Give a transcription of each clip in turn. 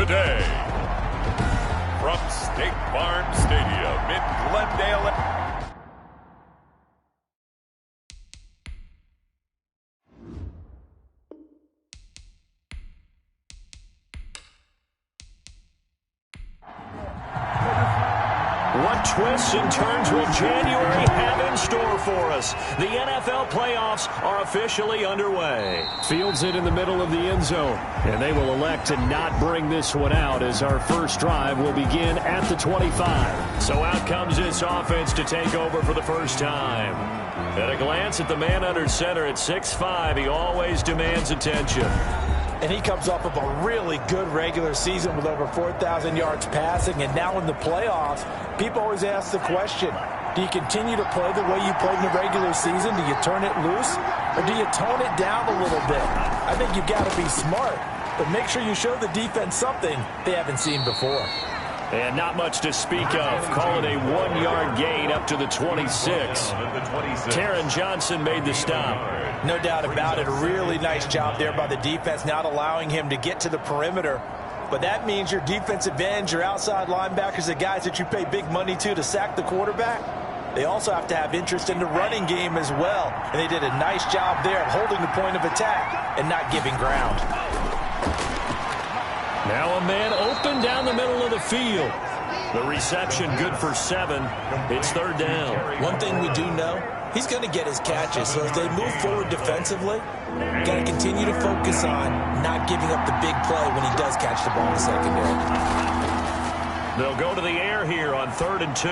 today. From State Farm Stadium in Glendale. What twists and turns will January have in store for us? The NFL playoffs are officially underway. Fields it in the middle of the end zone, and they will elect to not bring this one out as our first drive will begin at the 25. So out comes this offense to take over for the first time. At a glance at the man under center at 6'5", he always demands attention. And he comes off of a really good regular season with over 4,000 yards passing. And now in the playoffs, people always ask the question, do you continue to play the way you played in the regular season? Do you turn it loose? Or do you tone it down a little bit? I think you've got to be smart. But make sure you show the defense something they haven't seen before. And not much to speak of. Call it a 1-yard gain up to the 26. Taron Johnson made the stop. No doubt about it. A really nice job there by the defense, not allowing him to get to the perimeter. But that means your defensive ends, your outside linebackers, the guys that you pay big money to sack the quarterback, they also have to have interest in the running game as well. And they did a nice job there of holding the point of attack and not giving ground. Now a man open down the middle of the field. The reception good for 7. It's third down. One thing we do know, he's going to get his catches. So as they move forward defensively, got to continue to focus on not giving up the big play when he does catch the ball in the secondary. They'll go to the air here on 3rd and 2.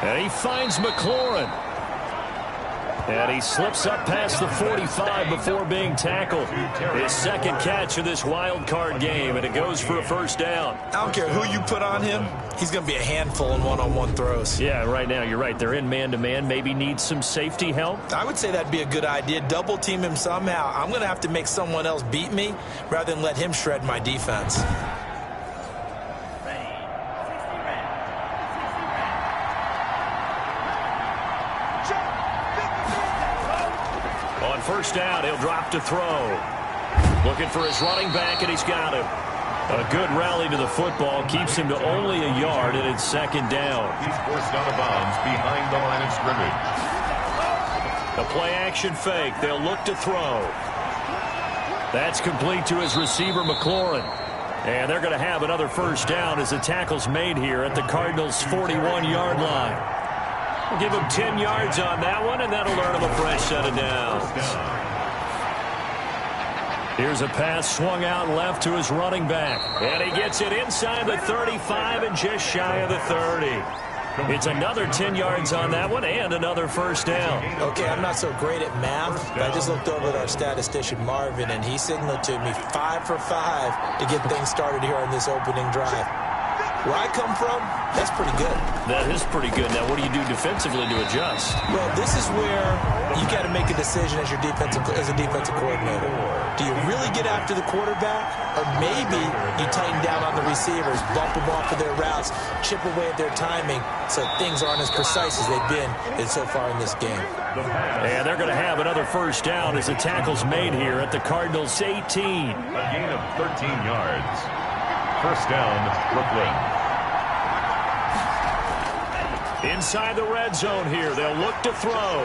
And he finds McLaurin. And he slips up past the 45 before being tackled. His second catch of this wild card game, and it goes for a first down. I don't care who you put on him. He's going to be a handful in one-on-one throws. Yeah, right now, you're right. They're in man-to-man. Maybe need some safety help. I would say that'd be a good idea. Double team him somehow. I'm going to have to make someone else beat me rather than let him shred my defense. First down, he'll drop to throw. Looking for his running back, and he's got him. A good rally to the football keeps him to only a yard, and it's second down. He's forced out of bounds behind the line of scrimmage. A play-action fake. They'll look to throw. That's complete to his receiver, McLaurin. And they're going to have another first down as the tackle's made here at the Cardinals' 41-yard line. We'll give him 10 yards on that one, and that'll earn him a fresh set of downs. Here's a pass swung out left to his running back. And he gets it inside the 35 and just shy of the 30. It's another 10 yards on that one and another first down. Okay, I'm not so great at math, but I just looked over at our statistician, Marvin, and he signaled to me 5 for 5 to get things started here on this opening drive. Where I come from, that's pretty good. That is pretty good. Now, what do you do defensively to adjust? Well, this is where you got to make a decision as a defensive coordinator. Do you really get after the quarterback, or maybe you tighten down on the receivers, bump them off of their routes, chip away at their timing, so things aren't as precise as they've been so far in this game. And they're going to have another first down as the tackle's made here at the Cardinals' 18. A gain of 13 yards. First down, Brooklyn. Inside the red zone here, they'll look to throw.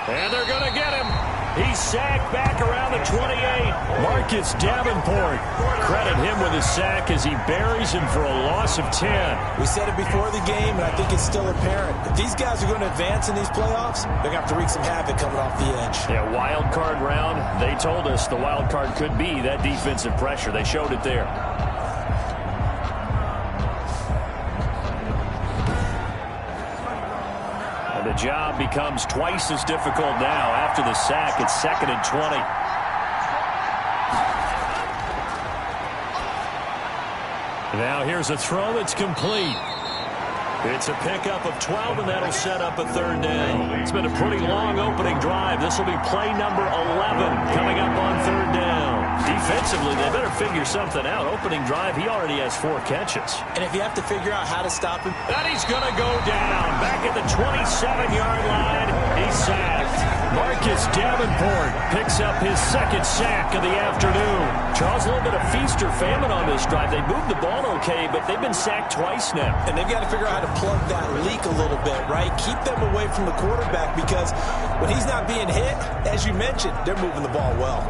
And they're going to get him. He's sacked back around the 28. Marcus Davenport. Credit him with his sack as he buries him for a loss of 10. We said it before the game, and I think it's still apparent. If these guys are going to advance in these playoffs, they're going to have to wreak some havoc coming off the edge. Yeah, wild card round. They told us the wild card could be that defensive pressure. They showed it there. The job becomes twice as difficult now. After the sack, it's 2nd and 20. Now here's a throw that's complete. It's a pickup of 12, and that'll set up a third down. It's been a pretty long opening drive. This will be play number 11 coming up on third down. Defensively, they better figure something out. Opening drive, he already has 4 catches. And if you have to figure out how to stop him. And he's going to go down. Back at the 27-yard line, he's sacked. Marcus Davenport picks up his second sack of the afternoon. Charles, a little bit of feast or famine on this drive. They moved the ball okay, but they've been sacked twice now. And they've got to figure out how to plug that leak a little bit, right? Keep them away from the quarterback because when he's not being hit, as you mentioned, they're moving the ball well.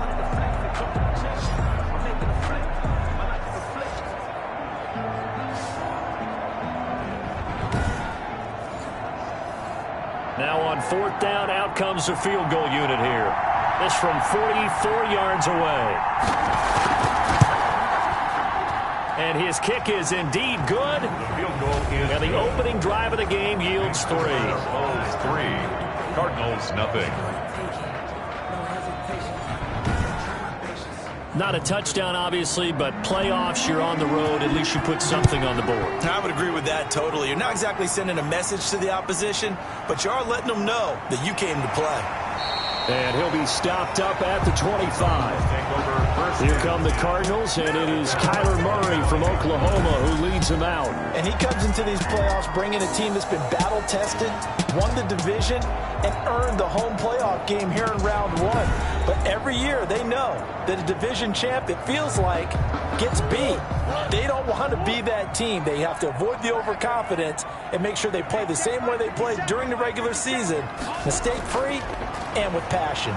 Now on fourth down, out comes the field goal unit here. This from 44 yards away. And his kick is indeed good. The field goal is and the opening drive of the game yields 3. Bulls 3, Cardinals nothing. Not a touchdown, obviously, but playoffs, you're on the road. At least you put something on the board. I would agree with that totally. You're not exactly sending a message to the opposition, but you are letting them know that you came to play. And he'll be stopped up at the 25. Here come the Cardinals, and it is Kyler Murray from Oklahoma who leads them out. And he comes into these playoffs bringing a team that's been battle-tested, won the division, and earned the home playoff game here in round 1. But every year they know that a division champ, it feels like, gets beat. They don't want to be that team. They have to avoid the overconfidence and make sure they play the same way they played during the regular season, mistake-free and with passion.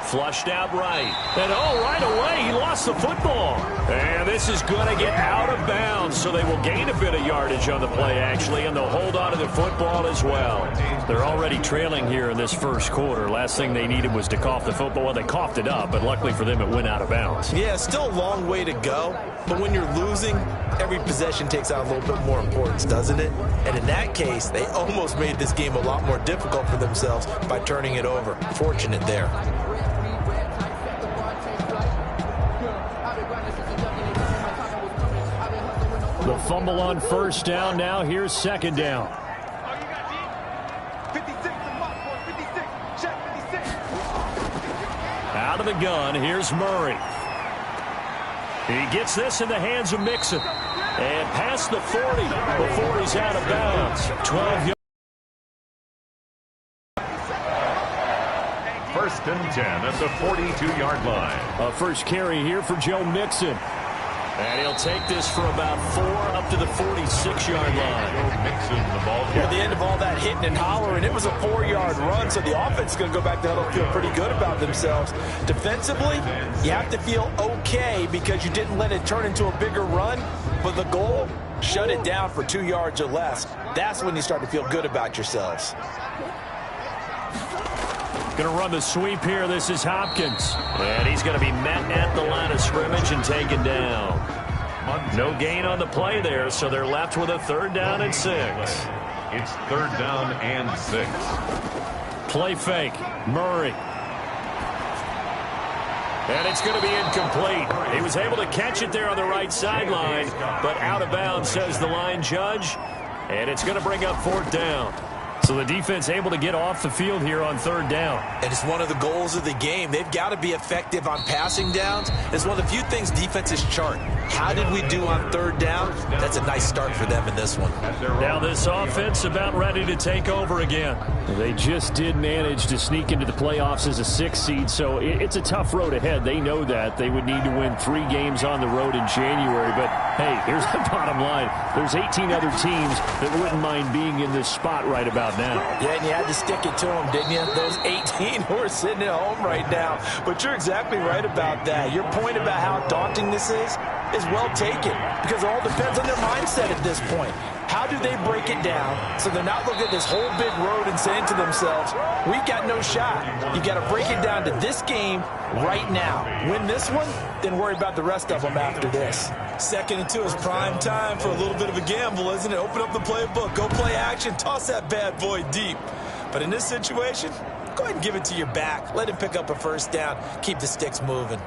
Flushed out right. And right away, he lost the football. And this is going to get out of bounds, so they will gain a bit of yardage on the play, actually, and they'll hold on to the football as well. They're already trailing here in this first quarter. Last thing they needed was to cough the football. Well, they coughed it up, but luckily for them, it went out of bounds. Yeah, still a long way to go, but when you're losing, every possession takes on a little bit more importance, doesn't it? And in that case, they almost made this game a lot more difficult for themselves by turning it over. Fortunate there. The fumble on first down. Now here's second down. Out of the gun, here's Murray. He gets this in the hands of Mixon. And past the 40 before he's out of bounds. 12 yards. First and 10 at the 42-yard line. A first carry here for Joe Mixon. And he'll take this for about 4 up to the 46-yard line. Mixon, the ball At the end of all that hitting and hollering, it was a 4-yard run, so the offense is going to go back to huddle, feel pretty good about themselves. Defensively, you have to feel okay because you didn't let it turn into a bigger run, but the goal, shut it down for 2 yards or less. That's when you start to feel good about yourselves. Going to run the sweep here. This is Hopkins. And he's going to be met at the line of scrimmage and taken down. No gain on the play there, so they're left with a 3rd down and 6. It's 3rd down and 6. Play fake. Murray. And it's going to be incomplete. He was able to catch it there on the right sideline, but out of bounds, says the line judge. And it's going to bring up 4th down. So the defense able to get off the field here on 3rd down. And it's one of the goals of the game. They've got to be effective on passing downs. It's one of the few things defenses chart. How did we do on 3rd down? That's a nice start for them in this one. Now this offense about ready to take over again. They just did manage to sneak into the playoffs as a 6th seed, so it's a tough road ahead. They know that. They would need to win 3 games on the road in January. But, hey, here's the bottom line. There's 18 other teams that wouldn't mind being in this spot right about now. Yeah, and you had to stick it to them, didn't you? Those 18 who are sitting at home right now. But you're exactly right about that. Your point about how daunting this is well taken because it all depends on their mindset at this point. How do they break it down so they're not looking at this whole big road and saying to themselves, we got no shot. You got to break it down to this game right now. Win this one, then worry about the rest of them after this. 2nd and 2 is prime time for a little bit of a gamble, isn't it? Open up the playbook, go play action, toss that bad boy deep. But in this situation, go ahead and give it to your back. Let him pick up a 1st down. Keep the sticks moving.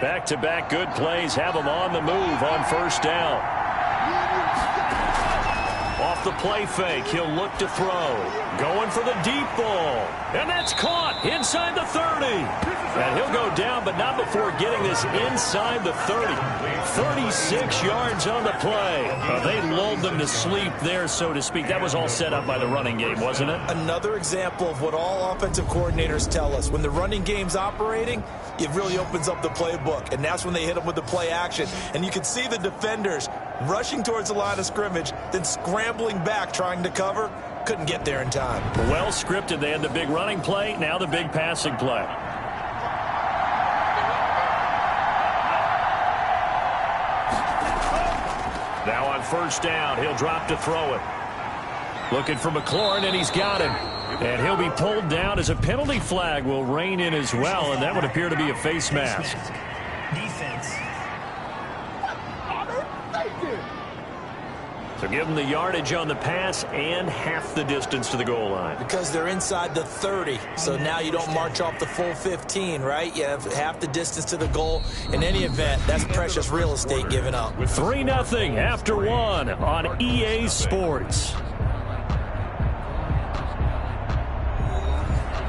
Back-to-back good plays have them on the move on 1st down. Off the play fake. He'll look to throw. Going for the deep ball. And that's caught inside the 30. And he'll go down, but not before getting this inside the 30. 36 yards on the play. They lulled them to sleep there, so to speak. That was all set up by the running game, wasn't it? Another example of what all offensive coordinators tell us. When the running game's operating, it really opens up the playbook. And that's when they hit them with the play action. And you can see the defenders rushing towards the line of scrimmage, then scrambling back trying to cover. Couldn't get there in time. Well scripted. They had the big running play, now the big passing play. Now on first down, he'll drop to throw it. Looking for McLaurin, and he's got him. And he'll be pulled down as a penalty flag will rein in as well, and that would appear to be a face mask. Defense. So give them the yardage on the pass and half the distance to the goal line. Because they're inside the 30, so now you don't march off the full 15, right? You have half the distance to the goal. In any event, that's precious real estate given up. 3-0 after 1 on EA Sports.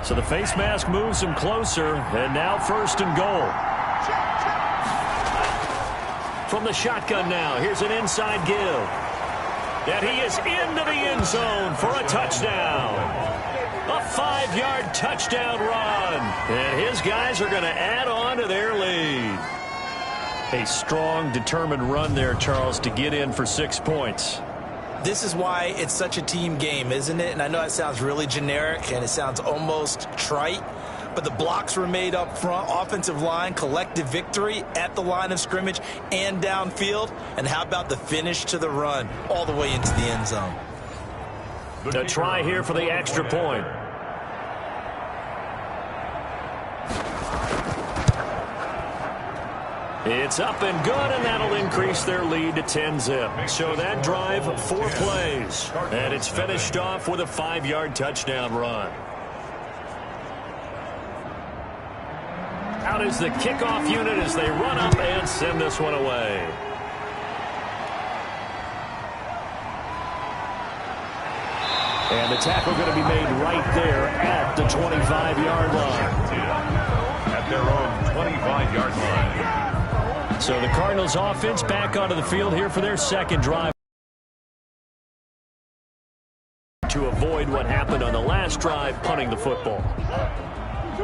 So the face mask moves him closer, and now first and goal. From the shotgun now, here's an inside give. And he is into the end zone for a touchdown. A 5-yard touchdown run. And his guys are going to add on to their lead. A strong, determined run there, Charles, to get in for 6 points. This is why it's such a team game, isn't it? And I know that sounds really generic and it sounds almost trite, but the blocks were made up front, offensive line, collective victory at the line of scrimmage and downfield. And how about the finish to the run all the way into the end zone? A try here for the extra point. It's up and good, and that'll increase their lead to 10-zip. So that drive, 4 plays. And it's finished off with a 5-yard touchdown run. Out is the kickoff unit as they run up and send this one away. And the tackle going to be made right there at the 25-yard line. At their own 25-yard line. So the Cardinals offense back onto the field here for their second drive to avoid what happened on the last drive, punting the football.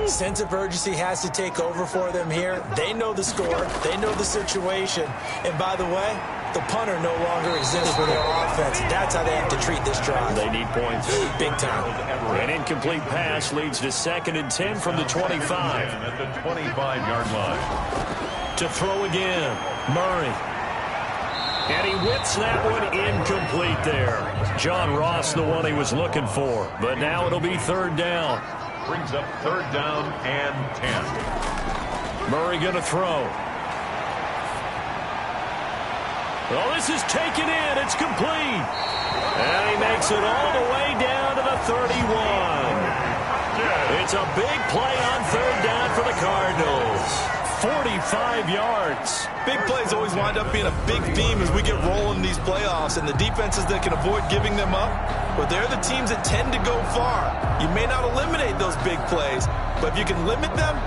Sense of urgency has to take over for them here. They know the score. They know the situation. And by the way, the punter no longer exists for their offense. That's how they have to treat this drive. They need points. Big time. An incomplete pass leads to 2nd and 10 from the 25. At the 25-yard line. To throw again, Murray. And he whips that one incomplete there. John Ross, the one he was looking for. But now it'll be 3rd down. Brings up 3rd down and 10. Murray going to throw. Well, this is taken in. It's complete. And he makes it all the way down to the 31. It's a big play on 3rd down for the Cardinals. 45 yards. Big plays always wind up being a big theme as we get rolling in these playoffs, and the defenses that can avoid giving them up, but they're the teams that tend to go far. You may not eliminate those big plays, but if you can limit them,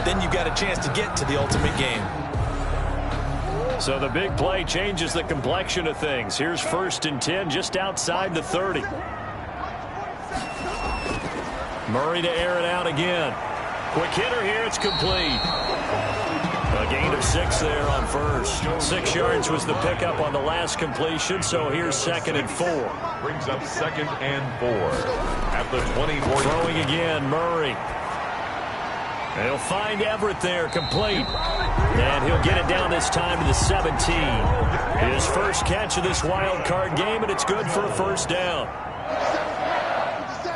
then you've got a chance to get to the ultimate game. So the big play changes the complexion of things. Here's 1st and 10 just outside the 30. Murray to air it out again. Quick hitter here. It's complete. A gain of 6 there on first. 6 yards was the pickup on the last completion, so here's 2nd and 4. Brings up 2nd and 4. At the 24. Throwing again, Murray. He'll find Everett there, complete. And he'll get it down this time to the 17. His first catch of this wild card game, and it's good for a 1st down.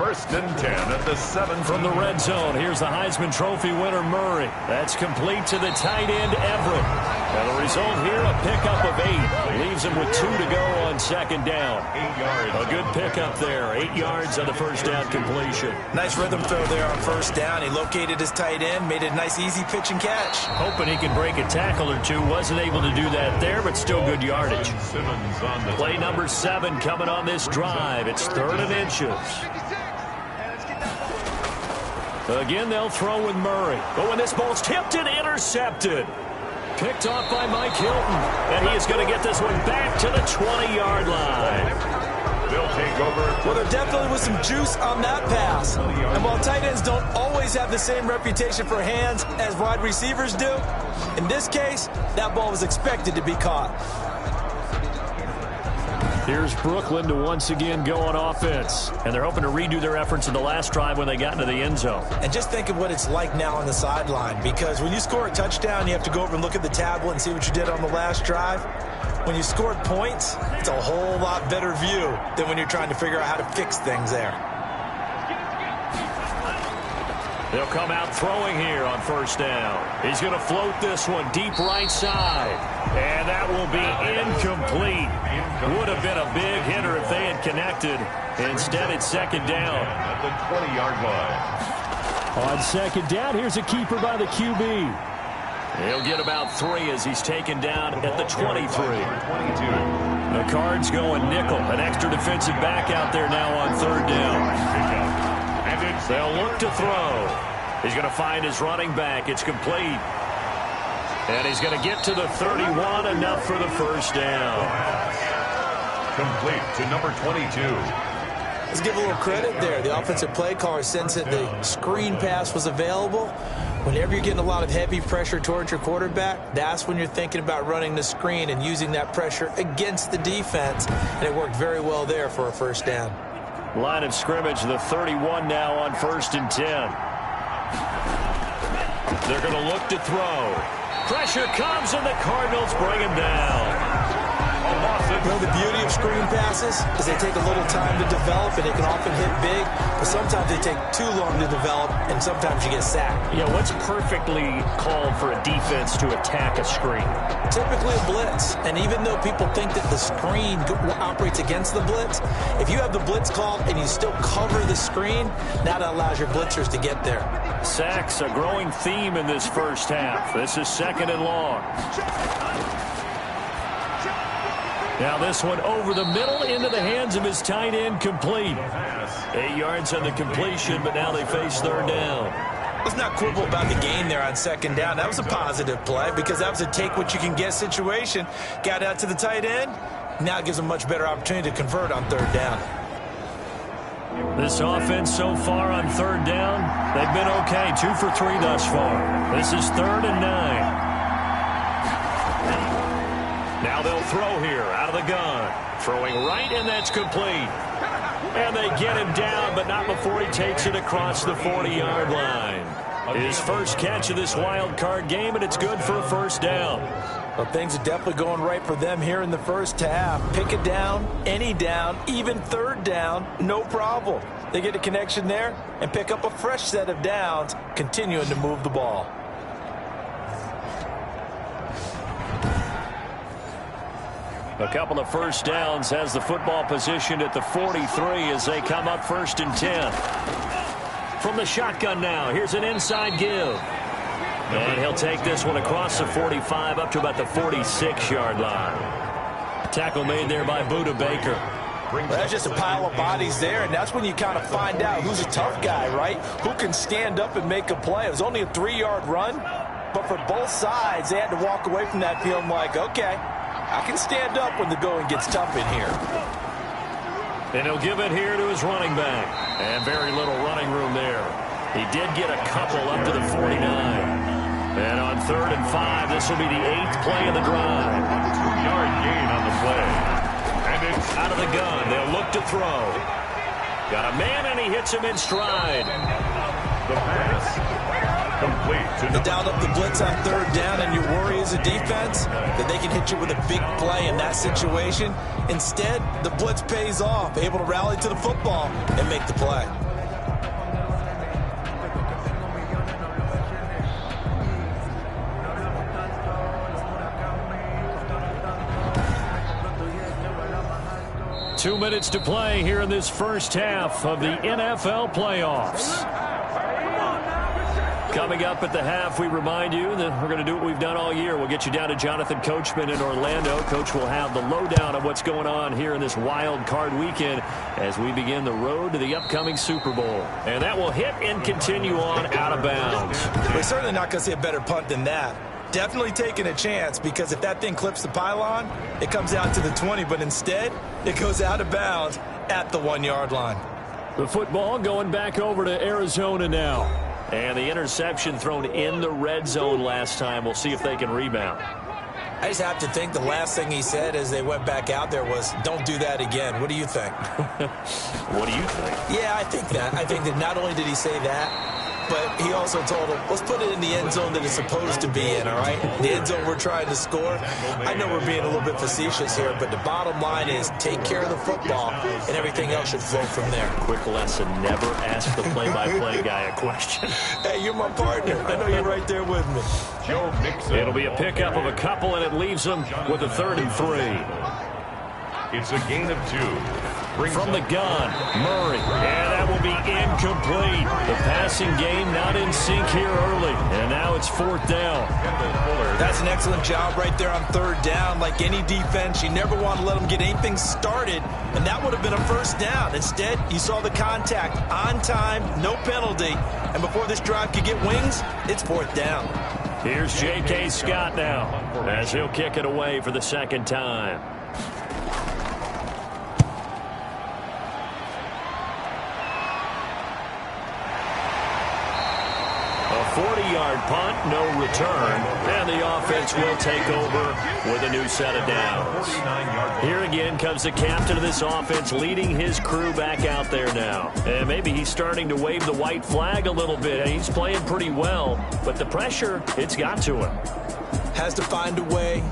First and 10 at the 7. From the red zone, here's the Heisman Trophy winner, Murray. That's complete to the tight end, Everett. And the result here, a pickup of 8. Leaves him with 2 to go on second down. 8 yards. A good pickup there. 8 yards on the first down completion. Nice rhythm throw there on first down. He located his tight end, made it a nice, easy pitch and catch. Hoping he could break a tackle or two. Wasn't able to do that there, but still good yardage. Simmons on the Play number 7 coming on this drive. It's 3rd and inches. Again, they'll throw with Murray. Oh, and this ball's tipped and intercepted. Picked off by Mike Hilton. And he is going to get this one back to the 20-yard line. They'll take over. Well, there definitely was some juice on that pass. And while tight ends don't always have the same reputation for hands as wide receivers do, in this case, that ball was expected to be caught. Here's Brooklyn to once again go on offense. And they're hoping to redo their efforts in the last drive when they got into the end zone. And just think of what it's like now on the sideline, because when you score a touchdown, you have to go over and look at the tablet and see what you did on the last drive. When you scored points, it's a whole lot better view than when you're trying to figure out how to fix things there. They'll come out throwing here on first down. He's going to float this one deep right side. And that will be incomplete. Would have been a big hitter if they had connected. Instead, it's second down. At the 20-yard line. On second down, here's a keeper by the QB. He'll get about 3 as he's taken down at the 23. 22. The Cards going nickel. An extra defensive back out there now on third down. They'll look to throw. He's going to find his running back. It's complete. And he's going to get to the 31, enough for the first down. Complete to number 22. Let's give a little credit there. The offensive play caller sensed that the screen pass was available. Whenever you're getting a lot of heavy pressure towards your quarterback, that's when you're thinking about running the screen and using that pressure against the defense. And it worked very well there for a first down. Line of scrimmage, the 31 now on 1st and 10. They're going to look to throw. Pressure comes, and the Cardinals bring him down. You know, the beauty of screen passes is they take a little time to develop, and they can often hit big, but sometimes they take too long to develop, and sometimes you get sacked. Yeah, what's perfectly called for a defense to attack a screen? Typically a blitz, and even though people think that the screen operates against the blitz, if you have the blitz called and you still cover the screen, now that allows your blitzers to get there. Sacks, a growing theme in this first half. This is 2nd and long. Now this one over the middle into the hands of his tight end, complete. 8 yards on the completion, but now they face third down. Let's not quibble about the gain there on second down. That was a positive play because that was a take-what-you-can-get situation. Got out to the tight end. Now it gives them a much better opportunity to convert on third down. This offense so far on third down, they've been okay. 2 for 3 thus far. This is 3rd and 9. Now they'll throw here out of the gun. Throwing right, and that's complete. And they get him down, but not before he takes it across the 40-yard line. His first catch of this wild card game, and it's good for a first down. Well, things are definitely going right for them here in the first half. Pick it down, any down, even third down, no problem. They get a connection there and pick up a fresh set of downs, continuing to move the ball. A couple of first downs has the football positioned at the 43 as they come up 1st and 10. From the shotgun now, here's an inside give. And he'll take this one across the 45 up to about the 46-yard line. Tackle made there by Buda Baker. Well, that's just a pile of bodies there, and that's when you kind of find out who's a tough guy, right? Who can stand up and make a play. It was only a 3-yard run, but for both sides, they had to walk away from that feeling like, okay, I can stand up when the going gets tough in here. And he'll give it here to his running back. And very little running room there. He did get a couple up to the 49. And on 3rd and 5, this will be the 8th play of the drive. 2-yard gain on the play. And it's out of the gun. They'll look to throw. Got a man, and he hits him in stride. the pass. Complete to You dialed up the blitz on third down, and you worry as a defense that they can hit you with a big play in that situation. Instead, the blitz pays off, able to rally to the football and make the play. 2 minutes to play here in this first half of the NFL playoffs. Coming up at the half, we remind you that we're going to do what we've done all year. We'll get you down to Jonathan Coachman in Orlando. Coach will have the lowdown of what's going on here in this wild card weekend as we begin the road to the upcoming Super Bowl. And that will hit and continue on out of bounds. We're certainly not going to see a better punt than that. Definitely taking a chance, because if that thing clips the pylon, it comes out to the 20, but instead it goes out of bounds at the 1-yard line. The football going back over to Arizona now. And the interception thrown in the red zone last time. We'll see if they can rebound. I just have to think the last thing he said as they went back out there was, don't do that again. What do you think? What do you think? Yeah, I think that. I think that not only did he say that, but he also told him, let's put it in the end zone that it's supposed to be in, all right? The end zone we're trying to score. I know we're being a little bit facetious here, but the bottom line is take care of the football, and everything else should flow from there. Quick lesson, never ask the play-by-play guy a question. Hey, you're my partner. I know you're right there with me. Joe Mixon. It'll be a pickup of a couple, and it leaves them with a 3rd and 3. It's a gain of 2. From the gun, Murray, and that will be incomplete. The passing game not in sync here early, and now it's 4th down. That's an excellent job right there on 3rd down. Like any defense, you never want to let them get anything started, and that would have been a 1st down. Instead, you saw the contact on time, no penalty, and before this drive could get wings, it's 4th down. Here's J.K. Scott now as he'll kick it away for the 2nd time. A 40-yard punt, no return, and the offense will take over with a new set of downs. Here again comes the captain of this offense leading his crew back out there now. And maybe he's starting to wave the white flag a little bit. He's playing pretty well, but the pressure, it's got to him. Has to find a way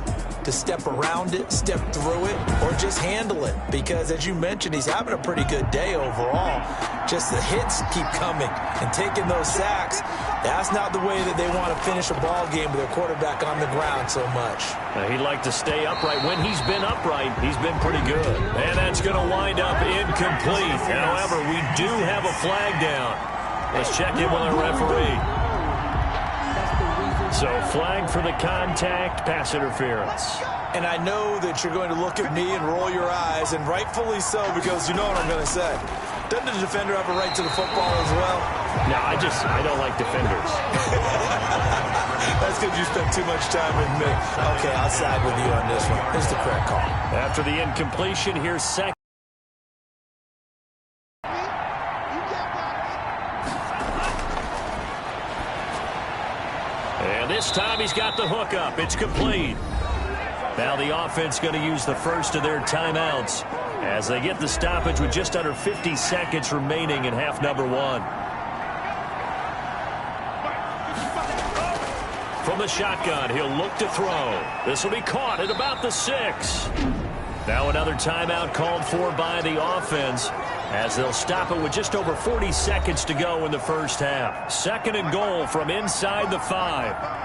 to step around it, step through it, or just handle it. Because, as you mentioned, he's having a pretty good day overall. Just the hits keep coming and taking those sacks. That's not the way that they want to finish a ball game with their quarterback on the ground so much. He'd like to stay upright. When he's been upright, he's been pretty good. And that's going to wind up incomplete. However, we do have a flag down. Let's check in with our referee. So flag for the contact, pass interference. And I know that you're going to look at me and roll your eyes, and rightfully so, because you know what I'm going to say. Doesn't the defender have a right to the football as well? No, I don't like defenders. That's because you spent too much time with me. Okay, I'll side with you on this one. Here's the correct call. After the incompletion, here's second. And this time he's got the hook up. It's complete. Now the offense going to use the first of their timeouts as they get the stoppage with just under 50 seconds remaining in half number 1. From the shotgun, he'll look to throw. This will be caught at about the 6. Now another timeout called for by the offense as they'll stop it with just over 40 seconds to go in the first half. 2nd and goal from inside the 5.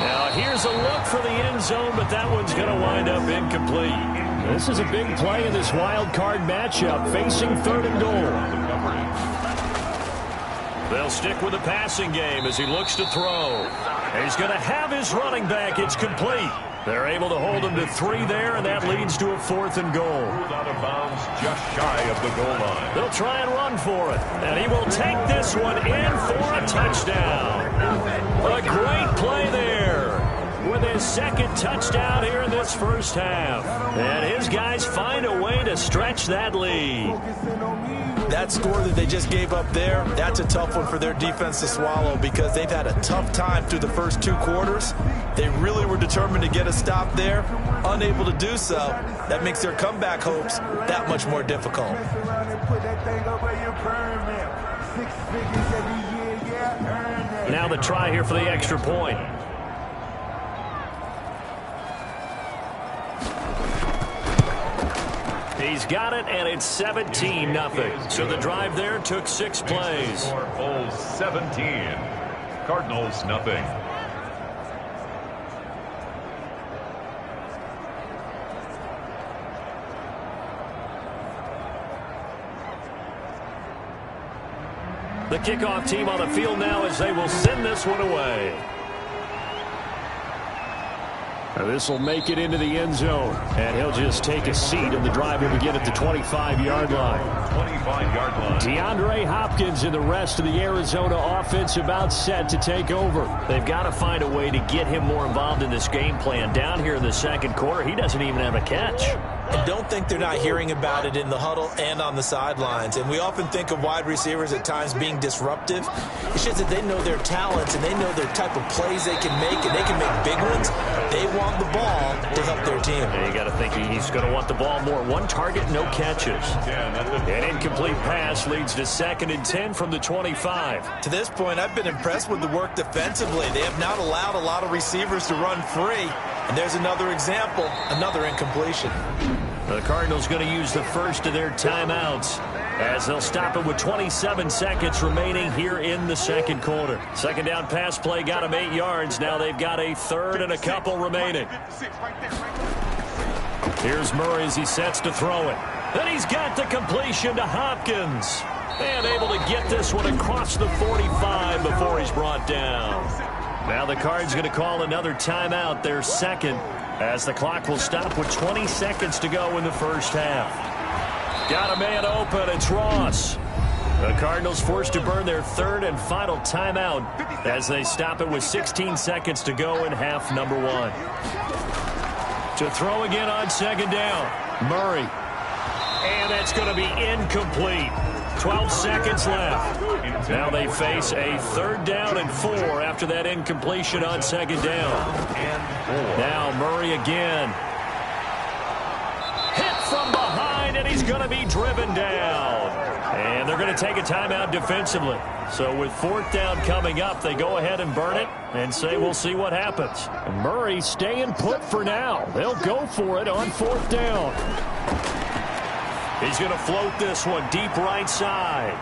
Now here's a look for the end zone, but that one's going to wind up incomplete. This is a big play in this wild card matchup, facing 3rd and goal. They'll stick with the passing game as he looks to throw. He's going to have his running back. It's complete. They're able to hold him to 3 there, and that leads to a 4th and goal. Out of bounds just shy of the goal line. They'll try and run for it, and he will take this one in for a touchdown. A great play there with his 2nd touchdown here in this first half. And his guys find a way to stretch that lead. That score that they just gave up there, that's a tough one for their defense to swallow because they've had a tough time through the first 2 quarters. They really were determined to get a stop there, unable to do so. That makes their comeback hopes that much more difficult. Now the try here for the extra point. He's got it, and it's 17-0. So the drive there took 6 plays. Bulls 17, Cardinals nothing. The kickoff team on the field now as they will send this one away. This will make it into the end zone, and he'll just take a seat, and the drive will begin at the 25-yard line. 25-yard line. DeAndre Hopkins and the rest of the Arizona offense about set to take over. They've got to find a way to get him more involved in this game plan. Down here in the second quarter, he doesn't even have a catch. And don't think they're not hearing about it in the huddle and on the sidelines. And we often think of wide receivers at times being disruptive. It's just that they know their talents and they know their type of plays they can make, and they can make big ones. They want the ball to help their team. Yeah, you got to think he's going to want the ball more. One target, no catches. An incomplete pass leads to 2nd and 10 from the 25. To this point, I've been impressed with the work defensively. They have not allowed a lot of receivers to run free. And there's another example, another incompletion. The Cardinals going to use the first of their timeouts as they'll stop it with 27 seconds remaining here in the second quarter. Second down pass play got them 8 yards. Now they've got a third and a couple remaining. Here's Murray as he sets to throw it. Then he's got the completion to Hopkins. And able to get this one across the 45 before he's brought down. Now the Cards going to call another timeout, their second, as the clock will stop with 20 seconds to go in the first half. Got a man open, it's Ross. The Cardinals forced to burn their third and final timeout as they stop it with 16 seconds to go in half number 1. To throw again on second down, Murray. And that's going to be incomplete. 12 seconds left. Now they face a third down and 4 after that incompletion on second down. Now Murray again. Hit from behind, and he's going to be driven down. And they're going to take a timeout defensively. So with 4th down coming up, they go ahead and burn it and say we'll see what happens. And Murray staying put for now. They'll go for it on 4th down. He's going to float this one deep right side.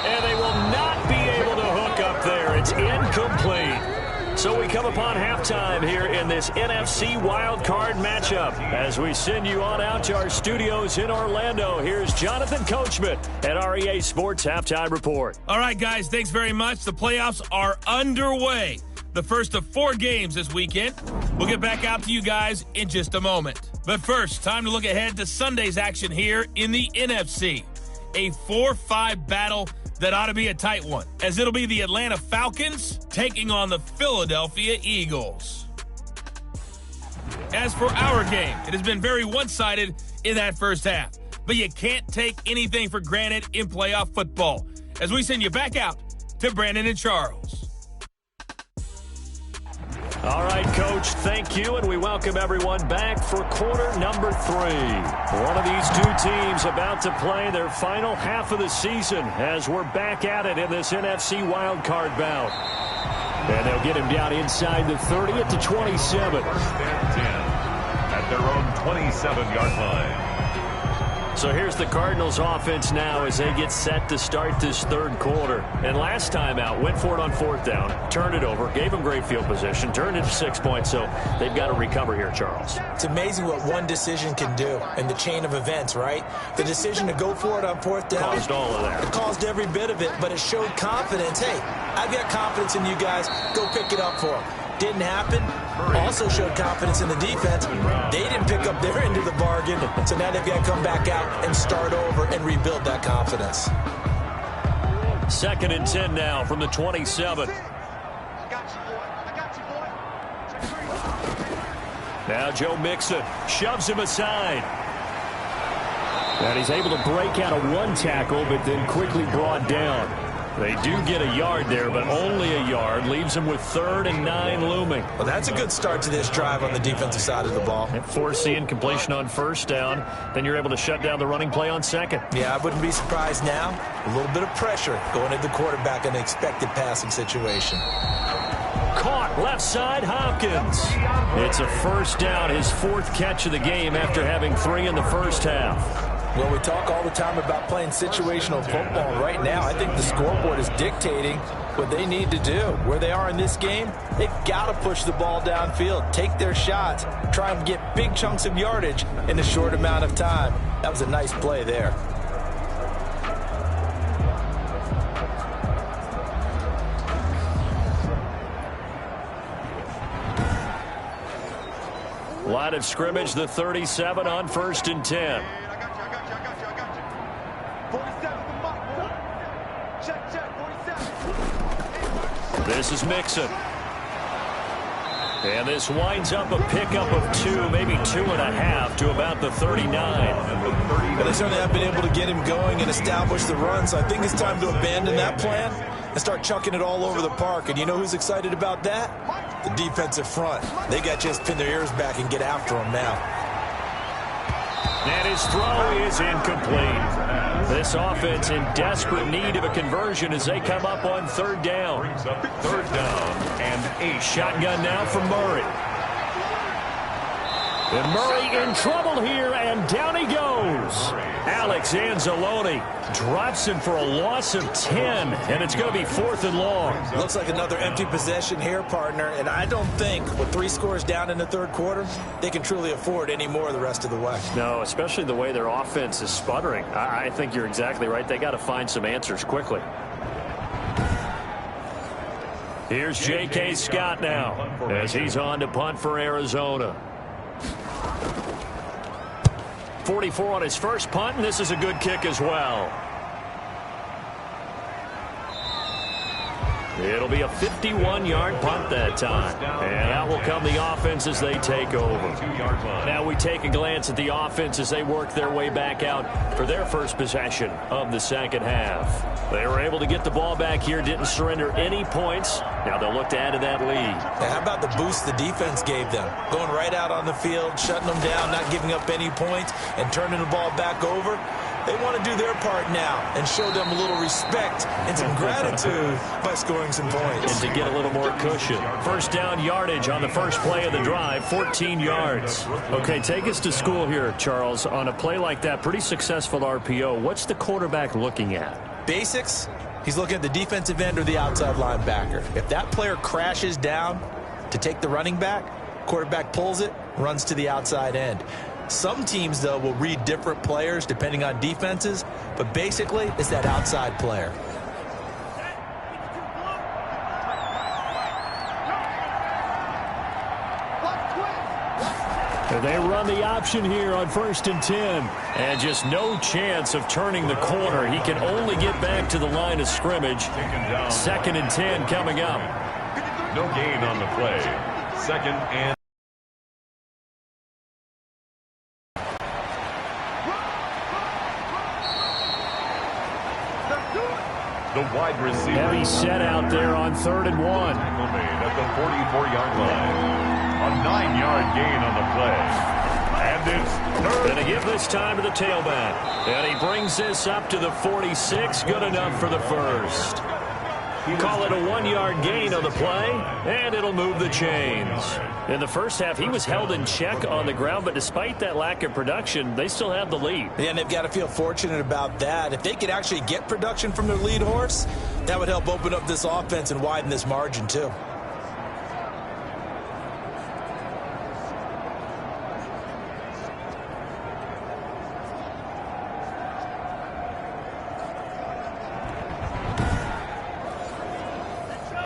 And they will not be able to hook up there. It's incomplete. So we come upon halftime here in this NFC Wild Card matchup. As we send you on out to our studios in Orlando, here's Jonathan Coachman at REA Sports Halftime Report. All right, guys, thanks very much. The playoffs are underway. The first of 4 games this weekend. We'll get back out to you guys in just a moment. But first, time to look ahead to Sunday's action here in the NFC. A 4-5 battle that ought to be a tight one, as it'll be the Atlanta Falcons taking on the Philadelphia Eagles. As for our game, it has been very one-sided in that first half. But you can't take anything for granted in playoff football. As we send you back out to Brandon and Charles. All right, Coach, thank you, and we welcome everyone back for quarter number 3. One of these 2 teams about to play their final half of the season as we're back at it in this NFC wildcard bout. And they'll get him down inside the 30 at the 27. 10 at their own 27-yard line. So here's the Cardinals offense now as they get set to start this third quarter. And last time out, went for it on 4th down, turned it over, gave them great field position, turned it to 6 points, so they've got to recover here, Charles. It's amazing what one decision can do in the chain of events, right? The decision to go for it on 4th down. Caused all of that. It caused every bit of it, but it showed confidence. Hey, I've got confidence in you guys. Go pick it up for them. Didn't happen. Also showed confidence in the defense. They didn't pick up their end of the bargain, so now they've got to come back out and start over and rebuild that confidence. 2nd and 10 now from the 27. Now Joe Mixon shoves him aside. And he's able to break out of 1 tackle, but then quickly brought down. They do get a yard there, but only a yard. Leaves them with 3rd and 9 looming. Well, that's a good start to this drive on the defensive side of the ball. And force the incompletion on 1st down. Then you're able to shut down the running play on 2nd. Yeah, I wouldn't be surprised now. A little bit of pressure going at the quarterback in an expected passing situation. Caught left side, Hopkins. It's a 1st down, his 4th catch of the game after having 3 in the first half. Well, we talk all the time about playing situational football. Right now, I think the scoreboard is dictating what they need to do. Where they are in this game, they've got to push the ball downfield, take their shots, try and get big chunks of yardage in a short amount of time. That was a nice play there. Line of scrimmage, the 37 on 1st and 10. This is Mixon. And this winds up a pickup of 2, maybe 2.5 to about the 39. Well, they certainly have been able to get him going and establish the run, so I think it's time to abandon that plan and start chucking it all over the park. And you know who's excited about that? The defensive front. They got just pin their ears back and get after him now. And his throw is incomplete. This offense in desperate need of a conversion as they come up on 3rd down. Brings up 3rd down and 8. Shotgun now for Murray. And Murray in trouble here, and down he goes. Alex Anzalone drops him for a loss of 10, and it's going to be 4th and long. Looks like another empty possession here, partner, and I don't think with 3 scores down in the 3rd quarter, they can truly afford any more the rest of the way. No, especially the way their offense is sputtering. I think you're exactly right. They got to find some answers quickly. Here's J.K. Scott now as he's on to punt for Arizona. 44 on his first punt, and this is a good kick as well. It'll be a 51-yard punt that time. And out will come the offense as they take over. Now we take a glance at the offense as they work their way back out for their first possession of the 2nd half. They were able to get the ball back here, didn't surrender any points. Now they'll look to add to that lead. Now, how about the boost the defense gave them? Going right out on the field, shutting them down, not giving up any points, and turning the ball back over. They want to do their part now and show them a little respect and some gratitude by scoring some points. And to get a little more cushion. 1st down yardage on the first play of the drive, 14 yards. Okay, take us to school here, Charles. On a play like that, pretty successful RPO. What's the quarterback looking at? Basics. He's looking at the defensive end or the outside linebacker. If that player crashes down to take the running back, quarterback pulls it, runs to the outside end. Some teams, though, will read different players depending on defenses, but basically it's that outside player. They run the option here on 1st and 10. And just no chance of turning the corner. He can only get back to the line of scrimmage. 2nd and 10 coming up. No gain on the play. 2nd and the wide receiver. Heavy set out there on 3rd and 1. Tackle made at the 44-yard line. A 9-yard gain on the play. And it's 3rd. Going to give this time to the tailback. And he brings this up to the 46. Good enough for the first. Call it a 1-yard gain on the play, and it'll move the chains. In the first half, he was held in check on the ground, but despite that lack of production, they still have the lead. Yeah, and they've got to feel fortunate about that. If they could actually get production from their lead horse, that would help open up this offense and widen this margin, too.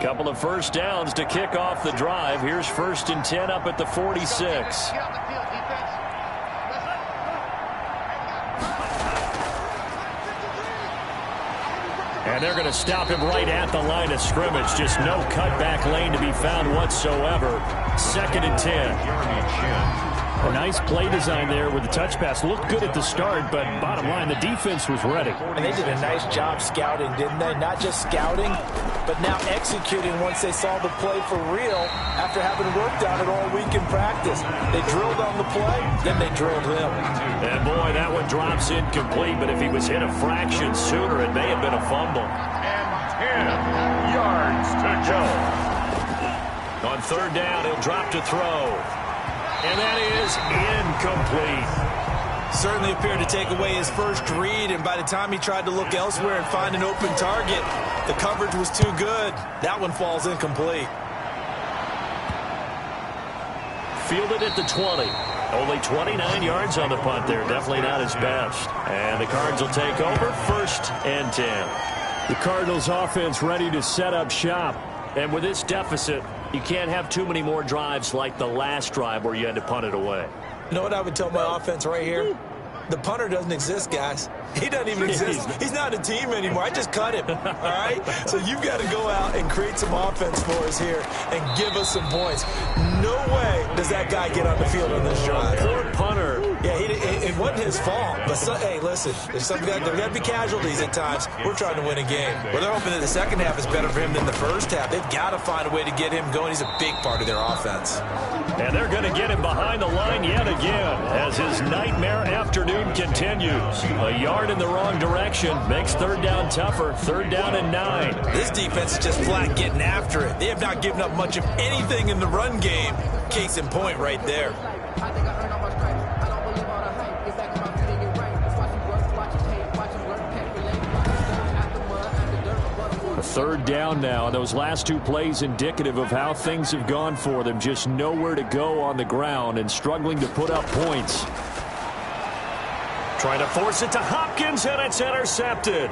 Couple of first downs to kick off the drive. Here's 1st and 10 up at the 46. And they're going to stop him right at the line of scrimmage. Just no cutback lane to be found whatsoever. 2nd and 10. A nice play design there with the touch pass. Looked good at the start, but bottom line, the defense was ready. And they did a nice job scouting, didn't they? Not just scouting, but now executing once they saw the play for real after having worked on it all week in practice. They drilled on the play, then they drilled him. And boy, that one drops incomplete, but if he was hit a fraction sooner, it may have been a fumble. And 10 yards to go. On 3rd down, he'll drop to throw. And that is incomplete. Certainly appeared to take away his first read, and by the time he tried to look elsewhere and find an open target, the coverage was too good. That one falls incomplete. Fielded at the 20. Only 29 yards on the punt there. Definitely not his best. And the Cards will take over 1st and 10. The Cardinals offense ready to set up shop. And with this deficit, You can't have too many more drives like the last drive where you had to punt it away. You know what I would tell my offense right here? The punter doesn't exist, guys. He doesn't even exist. He's not a team anymore. I just cut him, all right? So you've got to go out and create some offense for us here and give us some points. No way does that guy get on the field on this drive. Poor punter. Yeah, it wasn't his fault. But, hey, listen, there's got to be casualties at times. We're trying to win a game. Well, they're hoping that the second half is better for him than the first half. They've got to find a way to get him going. He's a big part of their offense. And they're going to get him behind the line yet again as his nightmare afternoon continues. A yard in the wrong direction makes third down tougher. Third down and 9. This defense is just flat getting after it. They have not given up much of anything in the run game. Case in point right there. Third down now. Those last two plays indicative of how things have gone for them. Just nowhere to go on the ground and struggling to put up points. Trying to force it to Hopkins, and it's intercepted.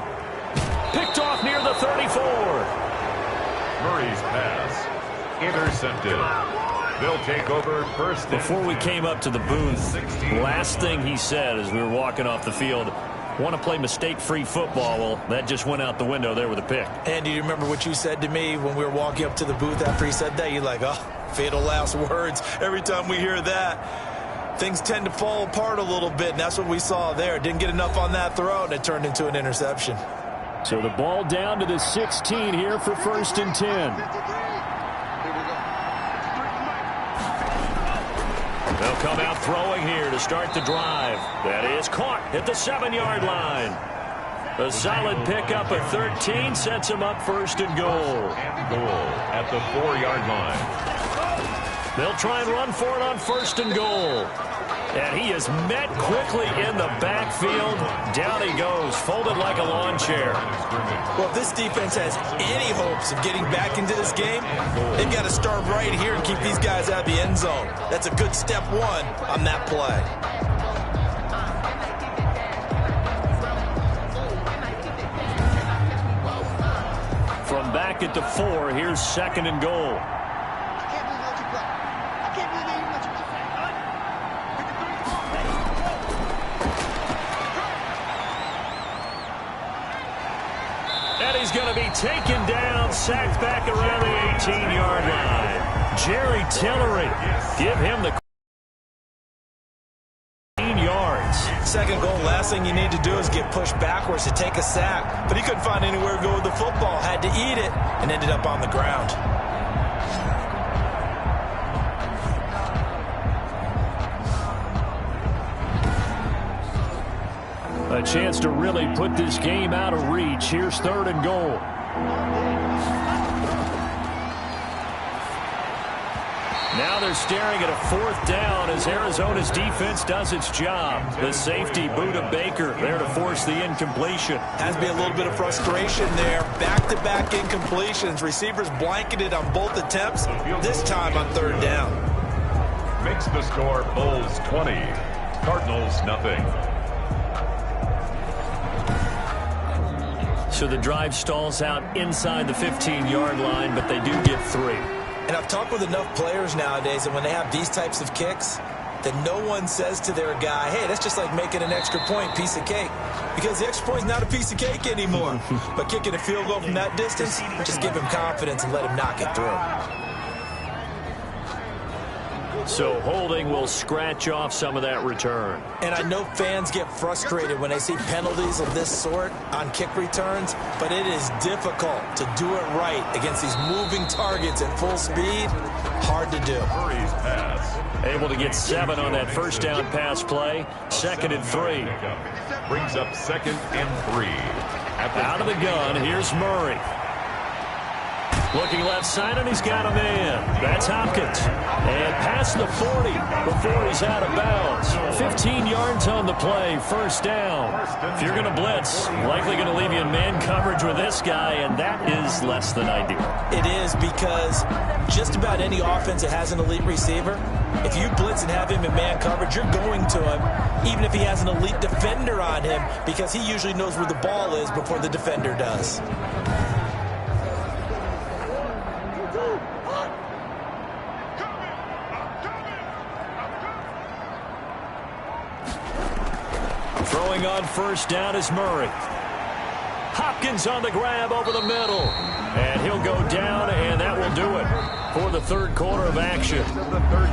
Picked off near the 34. Murray's pass intercepted. They'll take over first. Before we came up to the booth, last thing he said as we were walking off the field, want to play mistake-free football. Well, that just went out the window there with a pick. And do you remember what you said to me when we were walking up to the booth after he said that? You're like, oh, fatal last words. Every time we hear that, things tend to fall apart a little bit, and that's what we saw there. Didn't get enough on that throw, and it turned into an interception. So the ball down to the 16 here for first and 10. They'll come out throwing here to start the drive. That is caught at the 7-yard line. A solid pickup at 13 sets him up first and goal. Goal at the 4-yard line. They'll try and run for it on first and goal. And he is met quickly in the backfield. Down he goes, folded like a lawn chair. Well, if this defense has any hopes of getting back into this game, they've got to start right here and keep these guys out of the end zone. That's a good step one on that play. From back at the 4, here's second and goal. He's going to be taken down, sacked back around the 18-yard line. Jerry Tillery, give him the 18 yards. Second goal, last thing you need to do is get pushed backwards to take a sack. But he couldn't find anywhere to go with the football, had to eat it, and ended up on the ground. A chance to really put this game out of reach. Here's third and goal. Now they're staring at a fourth down as Arizona's defense does its job. The safety, Buda Baker, there to force the incompletion. Has to be a little bit of frustration there. Back-to-back incompletions. Receivers blanketed on both attempts, this time on third down. Makes the score Bulls 20, Cardinals nothing. So the drive stalls out inside the 15-yard line, but they do get 3. And I've talked with enough players nowadays that when they have these types of kicks, that no one says to their guy, hey, that's just like making an extra point, piece of cake. Because the extra point is not a piece of cake anymore. But kicking a field goal from that distance, just give him confidence and let him knock it through. So holding will scratch off some of that return. And I know fans get frustrated when they see penalties of this sort on kick returns, but it is difficult to do it right against these moving targets at full speed. Hard to do. Murray's pass. Able to get 7 on that first down pass play. Second and 3. Brings up second and 3. Out of the gun, here's Murray. Looking left side, and he's got a man. That's Hopkins. And past the 40 before he's out of bounds. 15 yards on the play, first down. If you're going to blitz, likely going to leave you in man coverage with this guy, and that is less than ideal. It is, because just about any offense that has an elite receiver, if you blitz and have him in man coverage, you're going to him, even if he has an elite defender on him, because he usually knows where the ball is before the defender does. Throwing on first down is Murray. Hopkins on the grab over the middle. And he'll go down, and that will do it for the third quarter of action.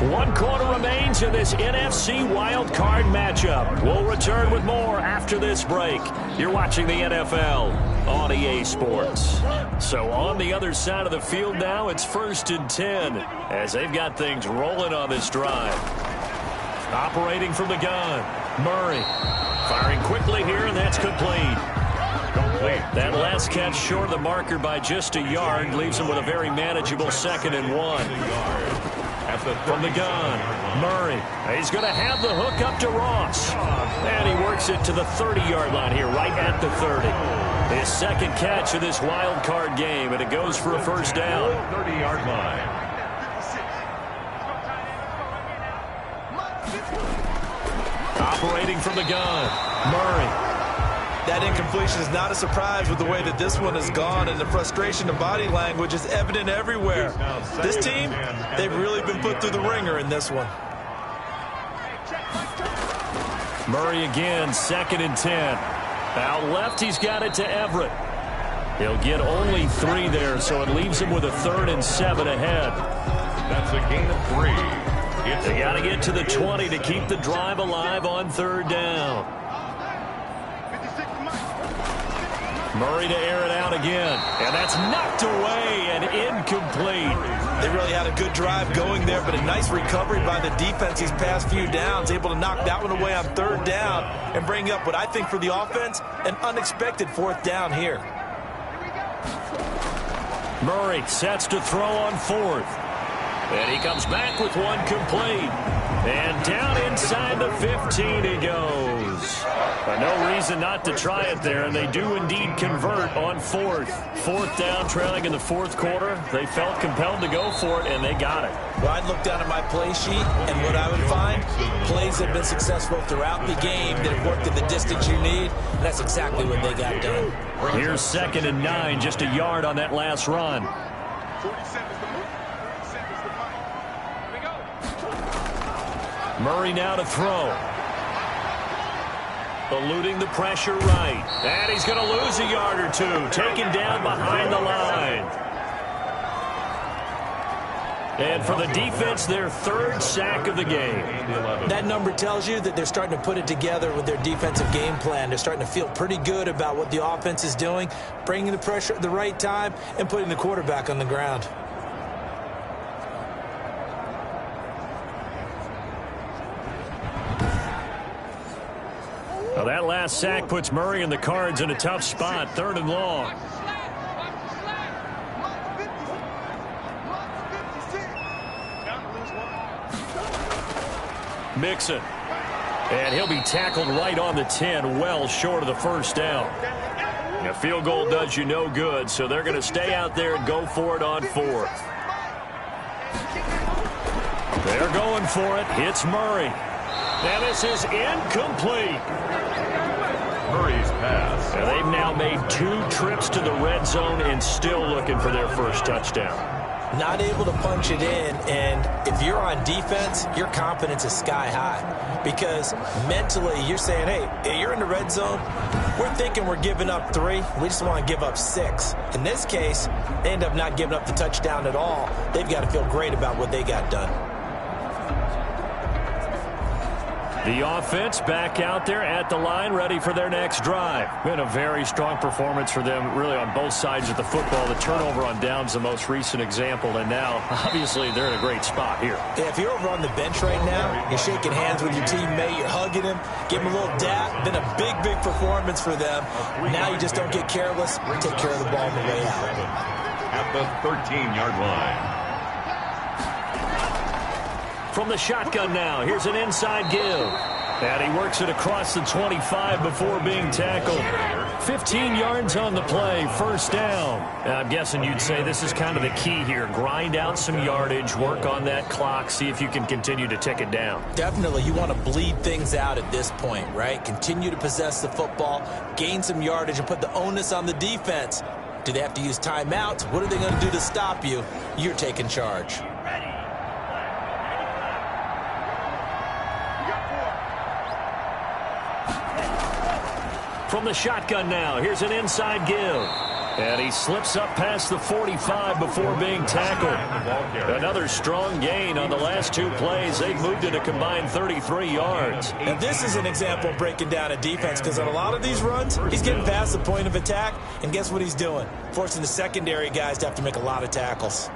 1 quarter remains in this NFC Wild Card matchup. We'll return with more after this break. You're watching the NFL on EA Sports. So on the other side of the field now, it's 1st and 10 as they've got things rolling on this drive. Operating from the gun, Murray. Firing quickly here, and that's complete. That last catch short of the marker by just a yard leaves him with a very manageable 2nd and 1. From the gun, Murray. He's going to have the hook up to Ross. And he works it to the 30-yard line here, right at the 30. His 2nd catch of this wild card game, and it goes for a first down. 30-yard line. Operating from the gun, Murray. That incompletion is not a surprise with the way that this one has gone, and the frustration of body language is evident everywhere. This team, they've really been put through the ringer in this one. Murray again, 2nd and 10. Out left, he's got it to Everett. He'll get only 3 there, so it leaves him with a 3rd and 7 ahead. That's a gain of 3. They got to get to the 20 to keep the drive alive on 3rd down. Murray to air it out again, and that's knocked away and incomplete. They really had a good drive going there, but a nice recovery by the defense these past few downs, able to knock that one away on 3rd down and bring up what I think for the offense, an unexpected 4th down here. Murray sets to throw on 4th, and he comes back with one complete. And down inside the 15 he goes. No reason not to try it there, and they do indeed convert on 4th. 4th down, trailing in the 4th quarter. They felt compelled to go for it, and they got it. Well, I'd look down at my play sheet, and what I would find, plays have been successful throughout the game that have worked at the distance you need, and that's exactly what they got done. Here's 2nd and 9, just a yard on that last run. Murray now to throw. Eluding the pressure right. And he's going to lose a yard or 2. Taken down behind the line. And for the defense, their 3rd sack of the game. That number tells you that they're starting to put it together with their defensive game plan. They're starting to feel pretty good about what the offense is doing, bringing the pressure at the right time, and putting the quarterback on the ground. Well, that last sack puts Murray and the Cards in a tough spot, 3rd and long. Mixon. And he'll be tackled right on the 10, well short of the first down. A field goal does you no good, so they're going to stay out there and go for it on 4th. They're going for it. It's Murray. And this is incomplete. Murray's pass. And they've now made 2 trips to the red zone and still looking for their first touchdown. Not able to punch it in, and if you're on defense, your confidence is sky high. Because mentally, you're saying, hey, you're in the red zone. We're thinking we're giving up 3. We just want to give up 6. In this case, they end up not giving up the touchdown at all. They've got to feel great about what they got done. The offense back out there at the line, ready for their next drive. Been a very strong performance for them, really, on both sides of the football. The turnover on downs, the most recent example, and now, obviously, they're in a great spot here. Yeah, if you're over on the bench right now, you're shaking hands with your teammate, you're hugging him, give him a little dap. Been a big, big performance for them. Now you just don't get careless, take care of the ball on the way out. At the 13-yard line. From the shotgun now, here's an inside give. And he works it across the 25 before being tackled. 15 yards on the play, first down. I'm guessing you'd say this is kind of the key here. Grind out some yardage, work on that clock, see if you can continue to tick it down. Definitely, you want to bleed things out at this point, right? Continue to possess the football, gain some yardage, and put the onus on the defense. Do they have to use timeouts? What are they going to do to stop you? You're taking charge. From the shotgun now, here's an inside give. And he slips up past the 45 before being tackled. Another strong gain on the last two plays. They've moved it a combined 33 yards. And this is an example of breaking down a defense, because on a lot of these runs, he's getting past the point of attack, and guess what he's doing? Forcing the secondary guys to have to make a lot of tackles.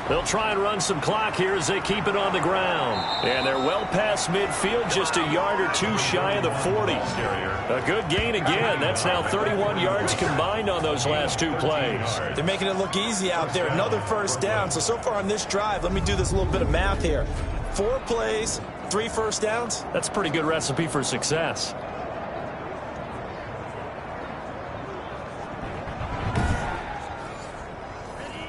They'll try and run some clock here as they keep it on the ground. And they're well past midfield, just a yard or two shy of the 40. A good gain again. That's now 31 yards combined on those last two plays. They're making it look easy out there. Another first down. So far on this drive, let me do this little bit of math here. 4 plays, 3 first downs. That's a pretty good recipe for success.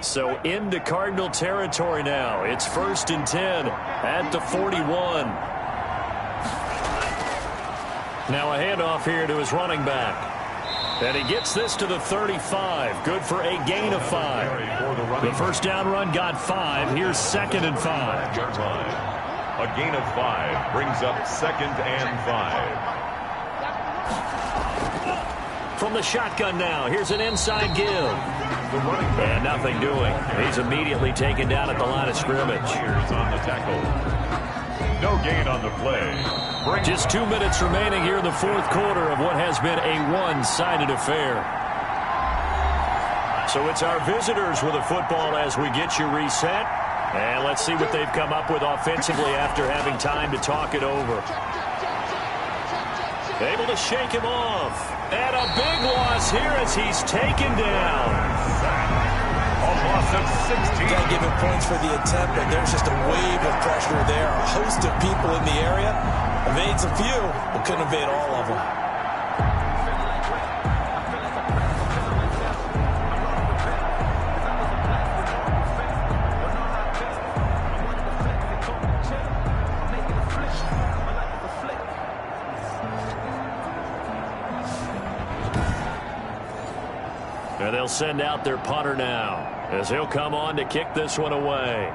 So into Cardinal territory now. It's 1st and 10 at the 41. Now a handoff here to his running back. And he gets this to the 35. Good for a gain of 5. The first down run got 5. Here's 2nd and 5. A gain of 5 brings up 2nd and 5. From the shotgun now, here's an inside give. And nothing doing. He's immediately taken down at the line of scrimmage. Here's on the tackle. No gain on the play. Just 2 minutes remaining here in the fourth quarter of what has been a one-sided affair. So it's our visitors with the football as we get you reset. And let's see what they've come up with offensively after having time to talk it over. Able to shake him off. And a big loss here as he's taken down. A loss of 16. Got to give him points for the attempt, but there's just a wave of pressure there. A host of people in the area. Evades a few, but couldn't evade all of them. And they'll send out their punter now as he'll come on to kick this one away.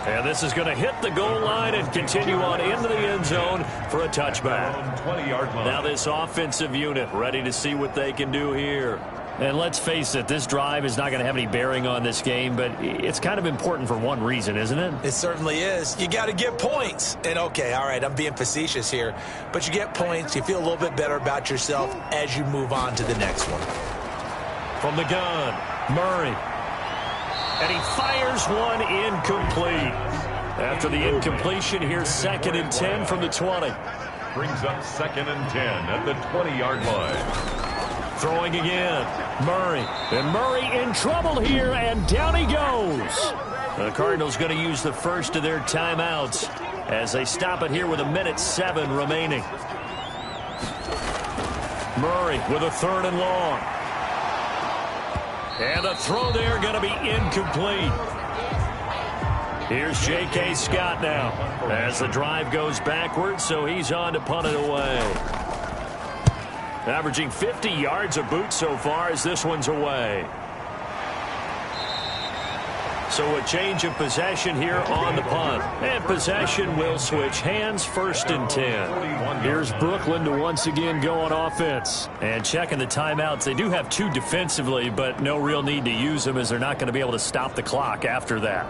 And this is going to hit the goal line and continue on into the end zone for a touchback. 20-yard line. Now this offensive unit ready to see what they can do here. And let's face it, this drive is not going to have any bearing on this game, but it's kind of important for one reason, isn't it? It certainly is. You got to get points. And okay, all right, I'm being facetious here, but you get points, you feel a little bit better about yourself as you move on to the next one. From the gun, Murray. And he fires one incomplete. After the incompletion, here's 2nd and 10 from the 20. Brings up 2nd and 10 at the 20-yard line. Throwing again, Murray. And Murray in trouble here, and down he goes. The Cardinals going to use the first of their timeouts as they stop it here with 1:07 remaining. Murray with a 3rd and long. And the throw there going to be incomplete. Here's J.K. Scott now as the drive goes backwards, so he's on to punt it away. Averaging 50 yards a boot so far as this one's away. So a change of possession here on the punt. And possession will switch hands, 1st and 10. Here's Brooklyn to once again go on offense. And checking the timeouts. They do have 2 defensively, but no real need to use them as they're not going to be able to stop the clock after that.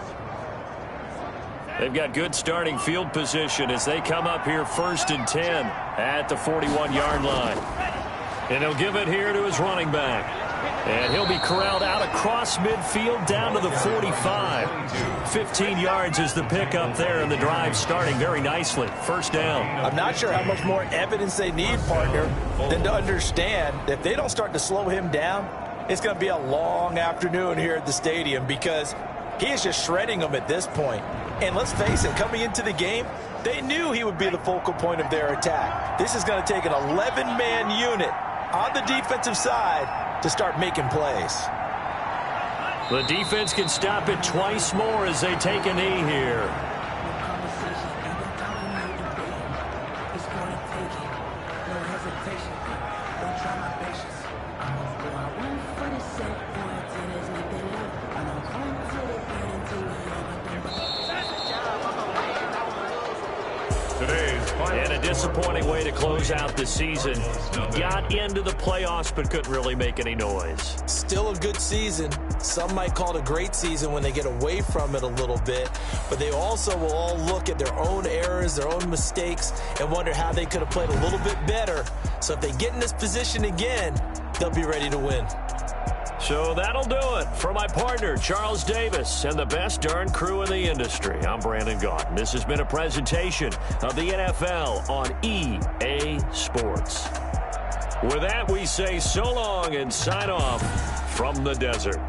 They've got good starting field position as they come up here 1st and 10 at the 41-yard line. And he'll give it here to his running back. And he'll be corralled out across midfield down to the 45. 15 yards is the pickup there, and the drive starting very nicely. 1st down. I'm not sure how much more evidence they need, partner, than to understand that if they don't start to slow him down, it's going to be a long afternoon here at the stadium because he is just shredding them at this point. And let's face it, coming into the game, they knew he would be the focal point of their attack. This is going to take an 11-man unit on the defensive side to start making plays. The defense can stop it twice more as they take a knee here. gonna take it. No hesitation. Don't try my patience. I'm gonna go out one for the set point till there's nothing left. I'm gonna come to the bed until we all got them Today's final And a disappointing way to close out the season. Got into the playoffs but couldn't really make any noise. Still a good season. Some might call it a great season when they get away from it a little bit, but they also will all look at their own errors, their own mistakes, and wonder how they could have played a little bit better. So if they get in this position again, they'll be ready to win. So that'll do it for my partner, Charles Davis, and the best darn crew in the industry. I'm Brandon Gaudin. This has been a presentation of the NFL on EA Sports. With that, we say so long and sign off from the desert.